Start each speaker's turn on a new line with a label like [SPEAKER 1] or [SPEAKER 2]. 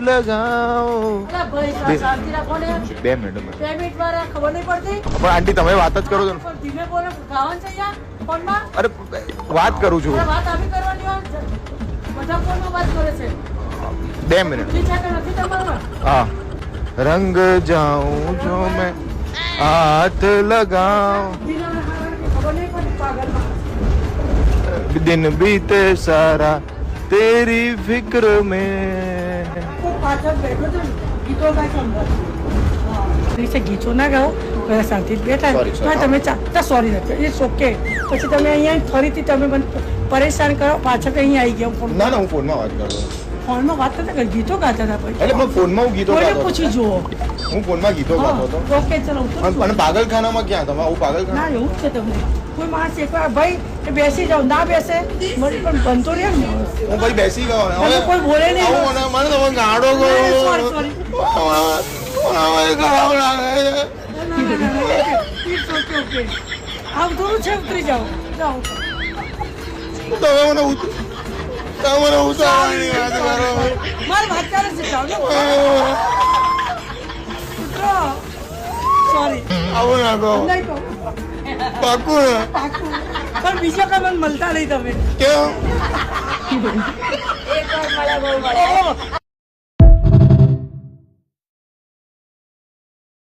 [SPEAKER 1] લગાઓ.
[SPEAKER 2] અલા ભાઈ શાંતિ રાખો ને.
[SPEAKER 1] 2 મિનિટ.
[SPEAKER 2] 2 મિનિટ વાળા ખબર નહીં પડતી.
[SPEAKER 1] પણ આંટી તમે વાત જ કરો છો ને.
[SPEAKER 2] પણ ધીમે બોલો ગાવાનું છે યાર ફોનમાં.
[SPEAKER 1] અરે વાત કરું છું.
[SPEAKER 2] અરે વાત આવી કરવાની હોય. બધા ફોનમાં વાત કરે છે.
[SPEAKER 1] 2 મિનિટ.
[SPEAKER 2] ફ્રી છે કે નથી તમારું?
[SPEAKER 1] હા. રંગ જાઉં જો મેં હાથ લગાઉ
[SPEAKER 2] દિનાને ખબર નહીં પડતી પાગલમાં.
[SPEAKER 1] दिन बीते सारा तेरी फिक्र में.
[SPEAKER 2] કોઈ પાછળ બેઠો છે ને, ગીતો ગાય છે અંદર. દિવસે ગીતો ના ગાઓ બધા શાંતિથી બેઠા
[SPEAKER 1] Sorry, sorry.
[SPEAKER 2] તો તમે સોરી નથી ઇટ્સ ઓકે. પછી તમે અહીંયા ફરીથી તમે મને પરેશાન કરો પાછળ અહીંયા આવી ગયા ફોન
[SPEAKER 1] ના ના હું ફોનમાં વાત કરું છું.
[SPEAKER 2] ફોનમાં વાત કરતા કરતા ગીતો ગાતા હતા ભાઈ.
[SPEAKER 1] એટલે પણ ફોનમાં હું ગીતો
[SPEAKER 2] કોઈને
[SPEAKER 1] ગાતો
[SPEAKER 2] પૂછી
[SPEAKER 1] હતો.
[SPEAKER 2] જુઓ.
[SPEAKER 1] હું ફોનમાં ગીતો ગાતો હતો.
[SPEAKER 2] ઓકે ચલો ઉતરો છું.
[SPEAKER 1] અને પાગલખાનામાં ક્યાં તમે આવું
[SPEAKER 2] ના
[SPEAKER 1] પાગલખાના
[SPEAKER 2] એવું જ છે તમને કોઈ માણસ એકવાર ભાઈ એ બેસી જાઓ ના બેસે મને પણ બનતો રહે ને માણસ.
[SPEAKER 1] હું ભાઈ બેસી ગયો ને
[SPEAKER 2] મને કોઈ બોલે નહીં.
[SPEAKER 1] આવું મને તમે ગાડો ગયો
[SPEAKER 2] સોરી સોરી
[SPEAKER 1] ખરાબ લાગે છે.
[SPEAKER 2] ઇટ્સ ઓકે ઓકે આવ થોડું છે ઉતરી જાઓ જાઓ
[SPEAKER 1] તમે મને ઉતારવાની વાત કરો.
[SPEAKER 2] મારી વાત કરે છે જાઓ ને ઉતરો સોરી
[SPEAKER 1] આવું ના કહો.
[SPEAKER 2] નહીં કહું
[SPEAKER 1] પાકું ને
[SPEAKER 2] પાકું પણ બીજા કઈ મને મળતા નહીં તમે
[SPEAKER 1] કેમ
[SPEAKER 2] એક વાર મળ્યા બહુ મળ્યા